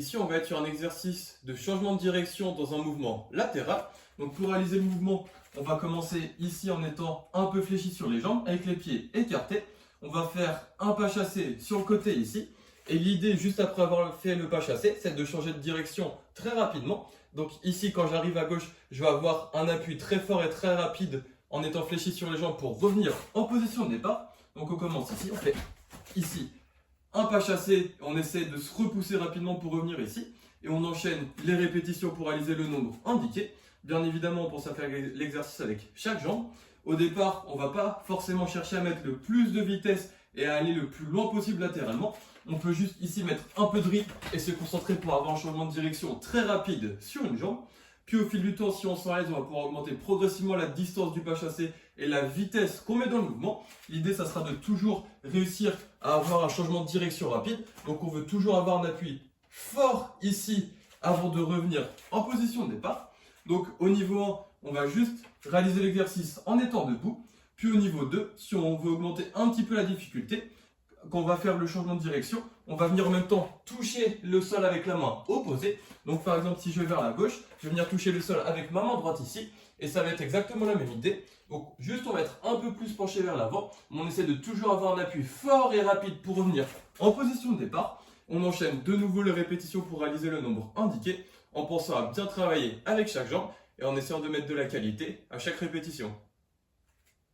Ici, on va être sur un exercice de changement de direction dans un mouvement latéral. Donc pour réaliser le mouvement, on va commencer ici en étant un peu fléchi sur les jambes, avec les pieds écartés. On va faire un pas chassé sur le côté ici. Et l'idée, juste après avoir fait le pas chassé, c'est de changer de direction très rapidement. Donc ici, quand j'arrive à gauche, je vais avoir un appui très fort et très rapide en étant fléchi sur les jambes pour revenir en position de départ. Donc on commence ici, on fait ici un pas chassé, on essaie de se repousser rapidement pour revenir ici. Et on enchaîne les répétitions pour réaliser le nombre indiqué. Bien évidemment, on pense à faire l'exercice avec chaque jambe. Au départ, on ne va pas forcément chercher à mettre le plus de vitesse et à aller le plus loin possible latéralement. On peut juste ici mettre un peu de rythme et se concentrer pour avoir un changement de direction très rapide sur une jambe. Puis au fil du temps, si on s'en aise, on va pouvoir augmenter progressivement la distance du pas chassé et la vitesse qu'on met dans le mouvement. L'idée, ça sera de toujours réussir à avoir un changement de direction rapide. Donc on veut toujours avoir un appui fort ici avant de revenir en position de départ. Donc au niveau 1, on va juste réaliser l'exercice en étant debout. Puis au niveau 2, si on veut augmenter un petit peu la difficulté, quand on va faire le changement de direction, on va venir en même temps toucher le sol avec la main opposée. Donc par exemple, si je vais vers la gauche, je vais venir toucher le sol avec ma main droite ici. Et ça va être exactement la même idée. Donc juste on va être un peu plus penché vers l'avant. On essaie de toujours avoir un appui fort et rapide pour revenir en position de départ. On enchaîne de nouveau les répétitions pour réaliser le nombre indiqué, en pensant à bien travailler avec chaque jambe et en essayant de mettre de la qualité à chaque répétition.